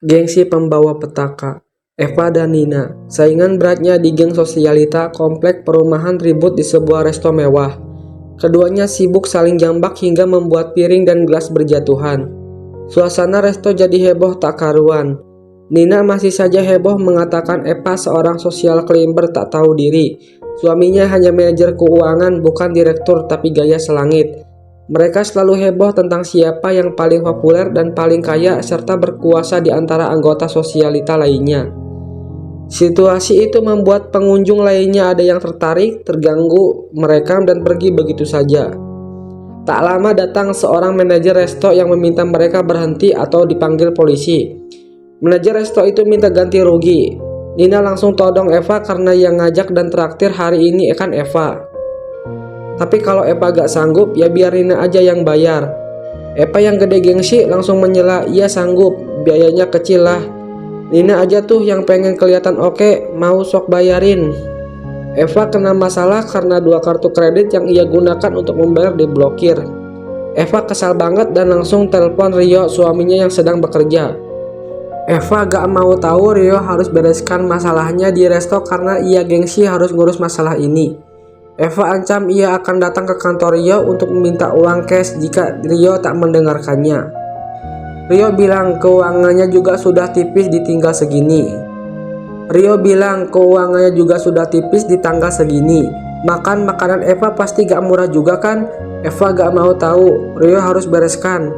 Gengsi pembawa petaka. Eva dan Nina, saingan beratnya di geng sosialita komplek perumahan ribut di sebuah resto mewah. Keduanya sibuk saling jambak hingga membuat piring dan gelas berjatuhan. Suasana resto jadi heboh tak karuan. Nina masih saja heboh mengatakan Eva seorang sosial climber tak tahu diri. Suaminya hanya manajer keuangan, bukan direktur, tapi gaya selangit. Mereka selalu heboh tentang siapa yang paling populer dan paling kaya serta berkuasa di antara anggota sosialita lainnya. Situasi itu membuat pengunjung lainnya ada yang tertarik, terganggu, merekam dan pergi begitu saja. Tak lama datang seorang manajer resto yang meminta mereka berhenti atau dipanggil polisi. Manajer resto itu minta ganti rugi. Nina langsung todong Eva karena yang ngajak dan traktir hari ini kan Eva. Tapi kalau Eva gak sanggup, ya biar Nina aja yang bayar. Eva yang gede gengsi langsung menyela, iya sanggup, biayanya kecil lah. Nina aja tuh yang pengen kelihatan oke, mau sok bayarin. Eva kena masalah karena 2 kartu kredit yang ia gunakan untuk membayar diblokir. Eva kesal banget dan langsung telepon Rio, suaminya yang sedang bekerja. Eva gak mau tahu Rio harus bereskan masalahnya di resto karena ia gengsi harus ngurus masalah ini. Eva ancam ia akan datang ke kantor Rio untuk meminta uang cash jika Rio tak mendengarkannya. Rio bilang keuangannya juga sudah tipis di tinggal segini. Makan makanan Eva pasti gak murah juga kan? Eva gak mau tahu, Rio harus bereskan.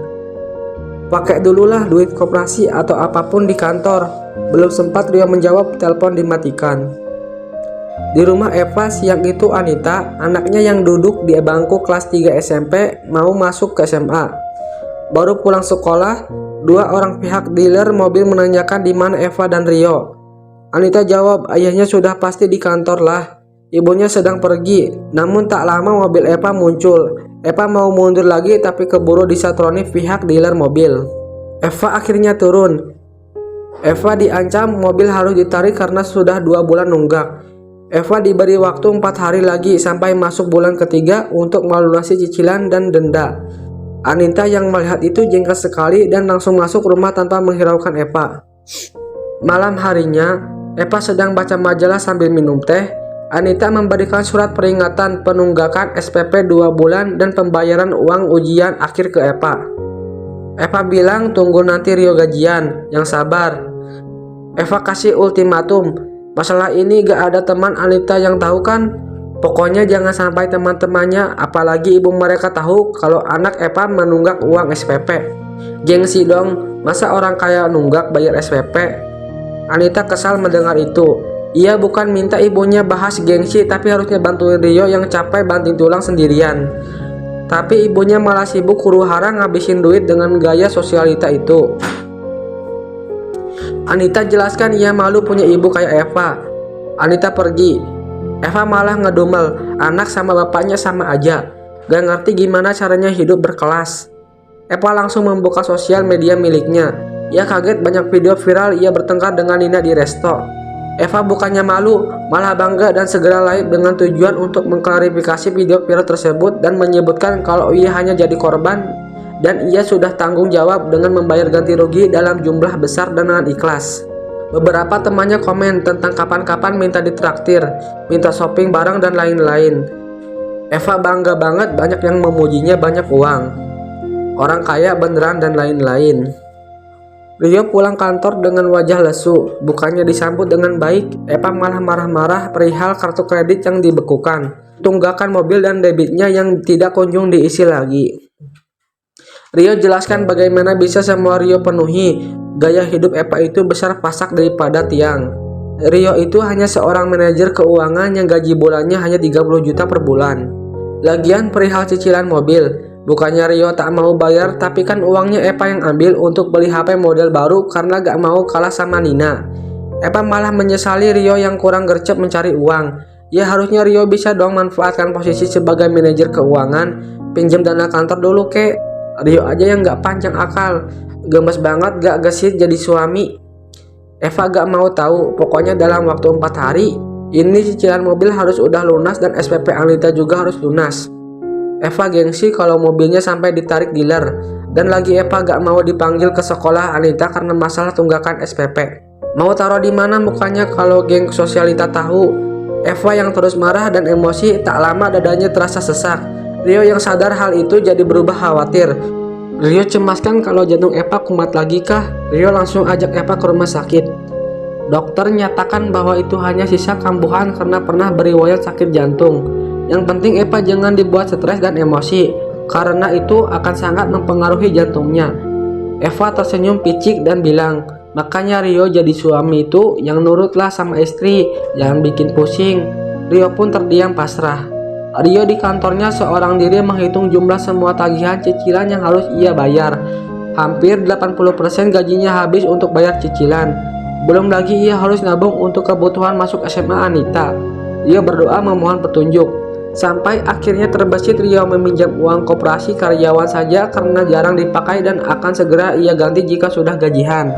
Pakai dululah duit koperasi atau apapun di kantor. Belum sempat Rio menjawab, telepon dimatikan. Di rumah Eva siang itu Anita, anaknya yang duduk di bangku kelas 3 SMP, mau masuk ke SMA. Baru pulang sekolah, 2 orang pihak dealer mobil menanyakan di mana Eva dan Rio. Anita jawab, ayahnya sudah pasti di kantor lah. Ibunya sedang pergi, namun tak lama mobil Eva muncul. Eva mau mundur lagi tapi keburu disatroni pihak dealer mobil. Eva akhirnya turun. Eva diancam mobil harus ditarik karena sudah 2 bulan nunggak. Eva diberi waktu 4 hari lagi sampai masuk bulan ketiga untuk melunasi cicilan dan denda. Anita yang melihat itu jengkel sekali dan langsung masuk rumah tanpa menghiraukan Eva. Malam harinya, Eva sedang baca majalah sambil minum teh. Anita memberikan surat peringatan penunggakan SPP 2 bulan dan pembayaran uang ujian akhir ke Eva. Eva bilang tunggu nanti Rio gajian, yang sabar. Eva kasih ultimatum. Masalah ini gak ada teman Anita yang tahu kan? Pokoknya jangan sampai teman-temannya, apalagi ibu mereka tahu kalau anak Eva menunggak uang SPP. Gengsi dong, masa orang kaya nunggak bayar SPP? Anita kesal mendengar itu. Ia bukan minta ibunya bahas gengsi, tapi harusnya bantuin Rio yang capek banting tulang sendirian. Tapi ibunya malah sibuk huru-hara ngabisin duit dengan gaya sosialita itu. Anita jelaskan ia malu punya ibu kayak Eva. Anita pergi. Eva malah ngedumel, anak sama bapaknya sama aja, gak ngerti gimana caranya hidup berkelas. Eva langsung membuka sosial media miliknya. Ia kaget banyak video viral ia bertengkar dengan Nina di resto. Eva bukannya malu, malah bangga dan segera live dengan tujuan untuk mengklarifikasi video viral tersebut dan menyebutkan kalau ia hanya jadi korban dan ia sudah tanggung jawab dengan membayar ganti rugi dalam jumlah besar dan dengan ikhlas. Beberapa temannya komen tentang kapan-kapan minta ditraktir, minta shopping bareng dan lain-lain. Eva bangga banget, banyak yang memujinya banyak uang, orang kaya beneran dan lain-lain. Rio pulang kantor dengan wajah lesu, bukannya disambut dengan baik. Eva malah marah-marah perihal kartu kredit yang dibekukan, tunggakan mobil dan debitnya yang tidak kunjung diisi lagi. Rio jelaskan bagaimana bisa semua Rio penuhi. Gaya hidup Eva itu besar pasak daripada tiang. Rio itu hanya seorang manajer keuangan yang gaji bulannya hanya 30 juta per bulan. Lagian perihal cicilan mobil, bukannya Rio tak mau bayar, tapi kan uangnya Eva yang ambil untuk beli HP model baru karena gak mau kalah sama Nina. Eva malah menyesali Rio yang kurang gercep mencari uang. Ya harusnya Rio bisa dong manfaatkan posisi sebagai manajer keuangan, pinjam dana kantor dulu kek. Rio aja yang gak panjang akal, gemes banget gak gesit jadi suami. Eva gak mau tahu, pokoknya dalam waktu 4 hari ini cicilan mobil harus udah lunas dan SPP Anita juga harus lunas. Eva gengsi kalau mobilnya sampai ditarik dealer. Dan lagi Eva gak mau dipanggil ke sekolah Anita karena masalah tunggakan SPP. Mau taruh di mana mukanya kalau geng sosialita tahu? Eva yang terus marah dan emosi, tak lama dadanya terasa sesak. Rio yang sadar hal itu jadi berubah khawatir. Rio cemaskan kalau jantung Eva kumat lagi kah? Rio langsung ajak Eva ke rumah sakit. Dokter nyatakan bahwa itu hanya sisa kambuhan karena pernah beriwayat sakit jantung. Yang penting Eva jangan dibuat stres dan emosi, karena itu akan sangat mempengaruhi jantungnya. Eva tersenyum picik dan bilang, makanya Rio jadi suami itu yang nurutlah sama istri, jangan bikin pusing. Rio pun terdiam pasrah. Rio di kantornya seorang diri menghitung jumlah semua tagihan cicilan yang harus ia bayar. Hampir 80% gajinya habis untuk bayar cicilan. Belum lagi ia harus nabung untuk kebutuhan masuk SMA Anita. Rio berdoa memohon petunjuk. Sampai akhirnya terbesit Rio meminjam uang koperasi karyawan saja karena jarang dipakai dan akan segera ia ganti jika sudah gajian.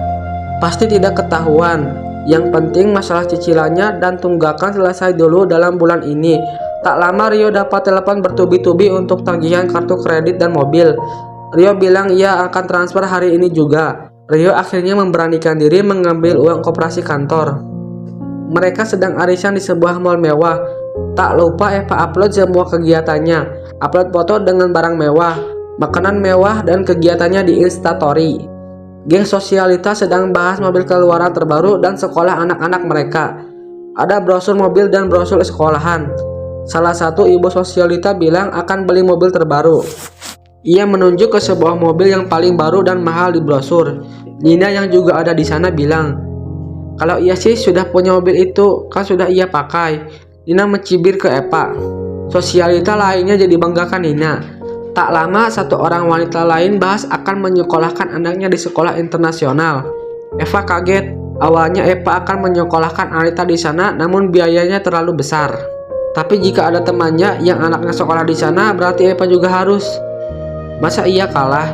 Pasti tidak ketahuan. Yang penting masalah cicilannya dan tunggakan selesai dulu dalam bulan ini. Tak lama Rio dapat telepon bertubi-tubi untuk tagihan kartu kredit dan mobil. Rio bilang ia akan transfer hari ini juga. Rio akhirnya memberanikan diri mengambil uang koperasi kantor. Mereka sedang arisan di sebuah mall mewah. Tak lupa Eva upload semua kegiatannya, upload foto dengan barang mewah, makanan mewah, dan kegiatannya di Instastory. Geng sosialita sedang bahas mobil keluaran terbaru dan sekolah anak-anak mereka. Ada brosur mobil dan brosur sekolahan. Salah satu ibu sosialita bilang akan beli mobil terbaru. Ia menunjuk ke sebuah mobil yang paling baru dan mahal di brosur. Nina yang juga ada di sana bilang, kalau ia sih sudah punya mobil itu, kan sudah ia pakai. Nina mencibir ke Eva. Sosialita lainnya jadi banggakan Nina. Tak lama satu orang wanita lain bahas akan menyekolahkan anaknya di sekolah internasional. Eva kaget. Awalnya Eva akan menyekolahkan Anita di sana, namun biayanya terlalu besar. Tapi jika ada temannya yang anaknya sekolah di sana, berarti Eva juga harus. Masa ia kalah?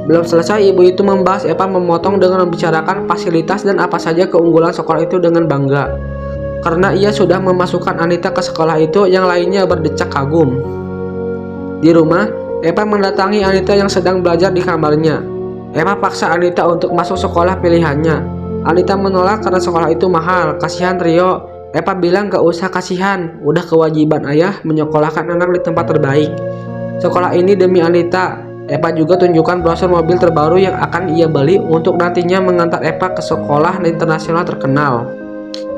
Belum selesai ibu itu membahas, Eva memotong dengan membicarakan fasilitas dan apa saja keunggulan sekolah itu dengan bangga. Karena ia sudah memasukkan Anita ke sekolah itu, yang lainnya berdecak kagum. Di rumah, Eva mendatangi Anita yang sedang belajar di kamarnya. Eva paksa Anita untuk masuk sekolah pilihannya. Anita menolak karena sekolah itu mahal. Kasihan Rio. Eva bilang gak usah kasihan, udah kewajiban ayah menyekolahkan anak di tempat terbaik. Sekolah ini demi Anita. Eva juga tunjukkan brosur mobil terbaru yang akan ia beli untuk nantinya mengantar Eva ke sekolah internasional terkenal.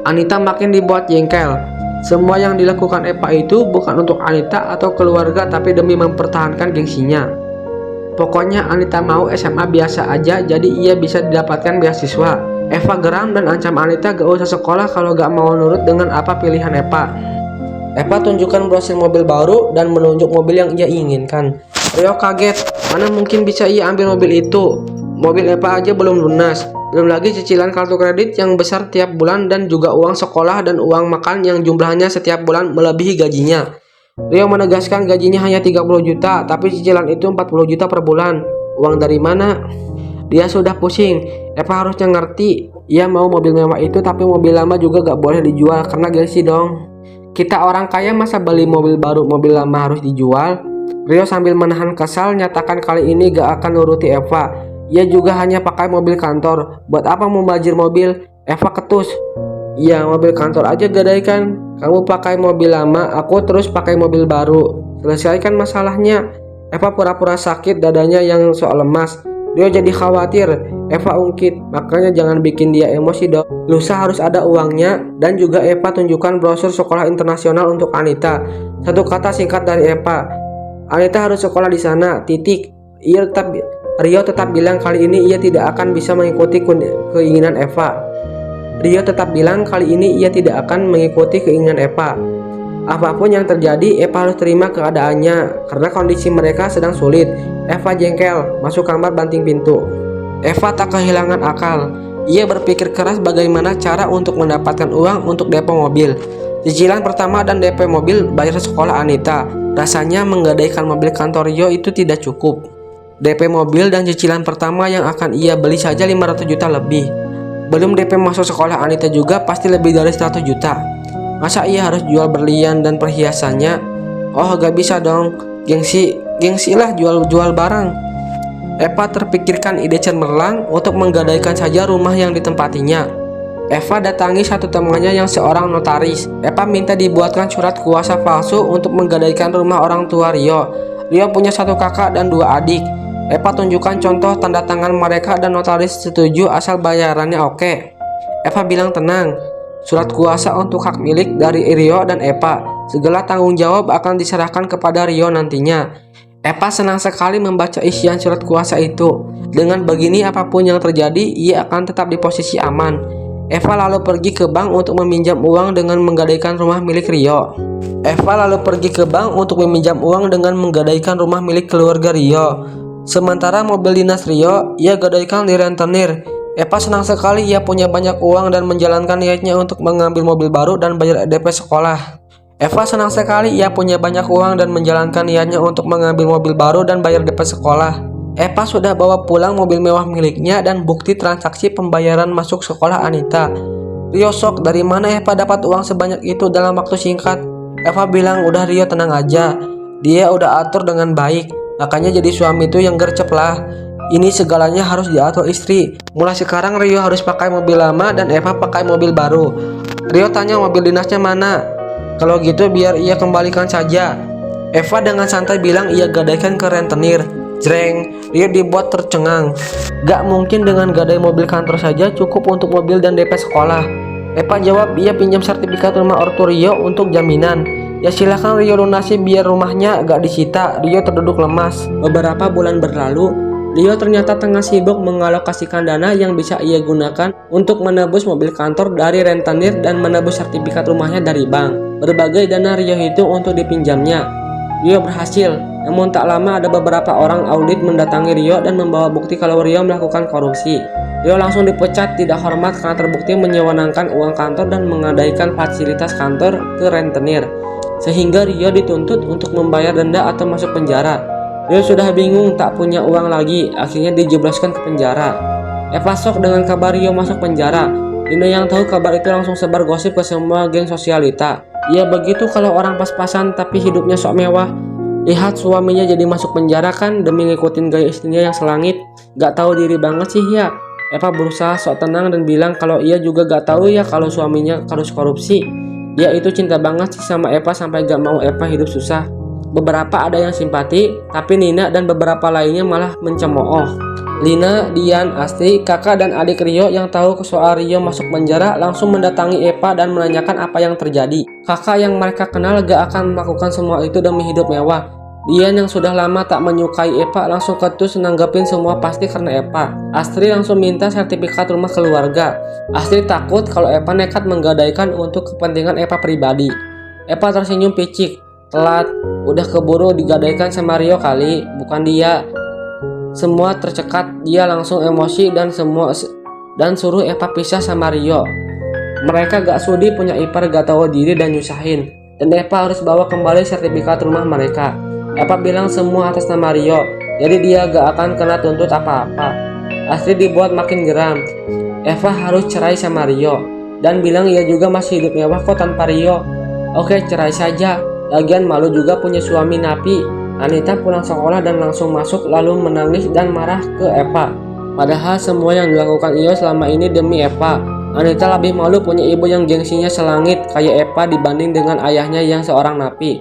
Anita makin dibuat jengkel. Semua yang dilakukan Eva itu bukan untuk Anita atau keluarga, tapi demi mempertahankan gengsinya. Pokoknya Anita mau SMA biasa aja, jadi ia bisa didapatkan beasiswa. Eva geram dan ancam Anita gak usah sekolah kalau gak mau nurut dengan apa pilihan Eva. Eva tunjukkan brosur mobil baru dan menunjuk mobil yang ia inginkan. Rio kaget, mana mungkin bisa ia ambil mobil itu. Mobil Eva aja belum lunas. Belum lagi cicilan kartu kredit yang besar tiap bulan dan juga uang sekolah dan uang makan yang jumlahnya setiap bulan melebihi gajinya. Rio menegaskan gajinya hanya 30 juta, tapi cicilan itu 40 juta per bulan. Uang dari mana? Dia sudah pusing. Eva harusnya ngerti. Ia mau mobil mewah itu, tapi mobil lama juga gak boleh dijual karena gengsi dong. Kita orang kaya masa beli mobil baru, mobil lama harus dijual? Rio sambil menahan kesal nyatakan kali ini gak akan nuruti Eva. Ia juga hanya pakai mobil kantor. Buat apa membajir mobil? Eva ketus. Iya, mobil kantor aja gadaikan. Kamu pakai mobil lama, aku terus pakai mobil baru. Selesaikan masalahnya. Eva pura-pura sakit dadanya yang sok lemas. Rio jadi khawatir. Eva ungkit, makanya jangan bikin dia emosi dong. Lusa harus ada uangnya. Dan juga Eva tunjukkan brosur sekolah internasional untuk Anita. Satu kata singkat dari Eva. Anita harus sekolah di sana, titik. Rio tetap bilang kali ini ia tidak akan bisa mengikuti keinginan Eva. Rio tetap bilang kali ini ia tidak akan mengikuti keinginan Eva. Apapun yang terjadi, Eva harus terima keadaannya karena kondisi mereka sedang sulit. Eva jengkel, masuk kamar banting pintu. Eva tak kehilangan akal. Ia berpikir keras bagaimana cara untuk mendapatkan uang untuk DP mobil. Cicilan pertama dan DP mobil bayar sekolah Anita. Rasanya menggadaikan mobil kantor Rio itu tidak cukup. DP mobil dan cicilan pertama yang akan ia beli saja 500 juta lebih. Belum DP masuk sekolah Anita juga pasti lebih dari 100 juta. Masa ia harus jual berlian dan perhiasannya? Oh gak bisa dong, gengsi lah jual barang. Eva terpikirkan ide cemerlang untuk menggadaikan saja rumah yang ditempatinya. Eva datangi satu temannya yang seorang notaris. Eva minta dibuatkan surat kuasa palsu untuk menggadaikan rumah orang tua Rio. Rio punya satu kakak dan dua adik. Eva tunjukkan contoh tanda tangan mereka dan notaris setuju asal bayarannya oke. Eva bilang tenang, surat kuasa untuk hak milik dari Rio dan Eva. Segala tanggung jawab akan diserahkan kepada Rio nantinya. Eva senang sekali membaca isian surat kuasa itu. Dengan begini apapun yang terjadi, ia akan tetap di posisi aman. Eva lalu pergi ke bank untuk meminjam uang dengan menggadaikan rumah milik Rio. Rumah milik keluarga Rio. Sementara mobil dinas Rio, ia gadaikan di rentenir. Eva senang sekali ia punya banyak uang dan menjalankan niatnya untuk mengambil mobil baru dan bayar DP sekolah. Eva senang sekali ia punya banyak uang dan menjalankan niatnya untuk mengambil mobil baru dan bayar DP sekolah. Eva sudah bawa pulang mobil mewah miliknya dan bukti transaksi pembayaran masuk sekolah Anita. Rio shock, dari mana Eva dapat uang sebanyak itu dalam waktu singkat. Eva bilang udah Rio tenang aja, dia udah atur dengan baik, makanya jadi suami itu yang gercep lah. Ini segalanya harus diatur istri. Mulai sekarang Rio harus pakai mobil lama dan Eva pakai mobil baru. Rio tanya mobil dinasnya mana. Kalau gitu biar ia kembalikan saja. Eva dengan santai bilang ia gadaikan ke rentenir. Jreng, Rio dibuat tercengang. Gak mungkin dengan gadai mobil kantor saja cukup untuk mobil dan DP sekolah. Eva jawab ia pinjam sertifikat rumah ortu Rio untuk jaminan. Ya silahkan Rio lunasi biar rumahnya gak disita. Rio terduduk lemas. Beberapa bulan berlalu, Rio ternyata tengah sibuk mengalokasikan dana yang bisa ia gunakan untuk menebus mobil kantor dari rentenir dan menebus sertifikat rumahnya dari bank. Berbagai dana Rio itu untuk dipinjamnya. Rio berhasil, namun tak lama ada beberapa orang audit mendatangi Rio dan membawa bukti kalau Rio melakukan korupsi. Rio langsung dipecat tidak hormat karena terbukti menyewenangkan uang kantor dan menggadaikan fasilitas kantor ke rentenir, sehingga Rio dituntut untuk membayar denda atau masuk penjara. Rio sudah bingung tak punya uang lagi, akhirnya dijebloskan ke penjara. Eva shock dengan kabar Rio masuk penjara. Lina yang tahu kabar itu langsung sebar gosip ke semua geng sosialita. Ya begitu kalau orang pas-pasan tapi hidupnya sok mewah. Lihat suaminya jadi masuk penjara kan demi ngikutin gaya istrinya yang selangit. Gak tahu diri banget sih ya. Eva berusaha sok tenang dan bilang kalau ia juga gak tahu ya kalau suaminya harus korupsi. Dia itu cinta banget sih sama Eva sampai gak mau Eva hidup susah. Beberapa ada yang simpati, tapi Nina dan beberapa lainnya malah mencemooh. Lina, Dian, Astri, kakak dan adik Rio yang tahu soal Rio masuk penjara langsung mendatangi Eva dan menanyakan apa yang terjadi. Kakak yang mereka kenal gak akan melakukan semua itu demi hidup mewah. Dian yang sudah lama tak menyukai Eva langsung ketus nanggepin semua pasti karena Eva. Astri langsung minta sertifikat rumah keluarga. Astri takut kalau Eva nekat menggadaikan untuk kepentingan Eva pribadi. Eva tersenyum picik. Telat, udah keburu digadaikan sama Rio kali, bukan dia. Semua tercekat, dia langsung emosi dan suruh Eva pisah sama Rio. Mereka gak sudi punya ipar gak tahu diri dan nyusahin, dan Eva harus bawa kembali sertifikat rumah mereka. Eva bilang semua atas nama Rio, jadi dia gak akan kena tuntut apa-apa. Astri dibuat makin geram. Eva harus cerai sama Rio, dan bilang ia juga masih hidup mewah kok tanpa Rio. Oke, cerai saja. Lagian malu juga punya suami napi. Anita pulang sekolah dan langsung masuk lalu menangis dan marah ke Eva. Padahal semua yang dilakukan Io selama ini demi Eva. Anita lebih malu punya ibu yang gengsinya selangit kayak Eva dibanding dengan ayahnya yang seorang napi.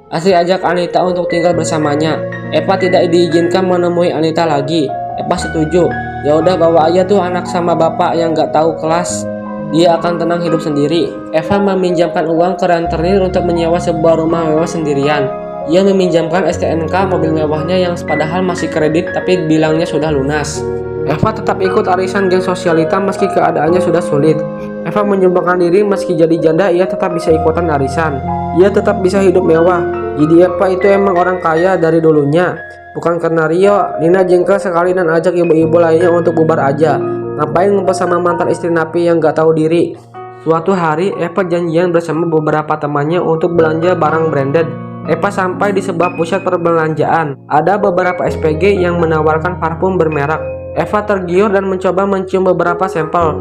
Astri ajak Anita untuk tinggal bersamanya. Eva tidak diizinkan menemui Anita lagi. Eva setuju. Ya udah bawa aja tuh anak sama bapak yang gak tahu kelas. Dia akan tenang hidup sendiri. Eva meminjamkan uang ke rentenir untuk menyewa sebuah rumah mewah sendirian. Ia meminjamkan STNK mobil mewahnya yang padahal masih kredit tapi bilangnya sudah lunas. Eva tetap ikut arisan geng sosialita meski keadaannya sudah sulit. Eva menyumbangkan diri meski jadi janda ia tetap bisa ikutan arisan. Ia tetap bisa hidup mewah. Jadi Eva itu emang orang kaya dari dulunya. Bukan karena Rio, Nina jengkel sekali dan ajak ibu-ibu lainnya untuk bubar aja. Ngapain ngumpul sama mantan istri napi yang gak tahu diri. Suatu hari Eva janjian bersama beberapa temannya untuk belanja barang branded. Eva sampai di sebuah pusat perbelanjaan. Ada beberapa SPG yang menawarkan parfum bermerek. Eva tergiur dan mencoba mencium beberapa sampel.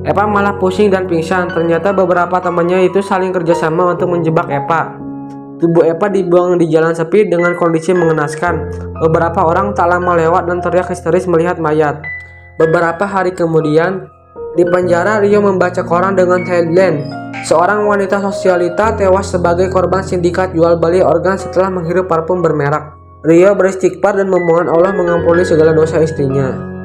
Eva malah pusing dan pingsan. Ternyata beberapa temannya itu saling kerjasama untuk menjebak Eva. Tubuh Eva dibuang di jalan sepi dengan kondisi mengenaskan. Beberapa orang tak lama lewat dan teriak histeris melihat mayat. Beberapa hari kemudian, di penjara Rio membaca koran dengan headline, "Seorang wanita sosialita tewas sebagai korban sindikat jual beli organ setelah menghirup parfum bermerek." Rio beristighfar dan memohon Allah mengampuni segala dosa istrinya.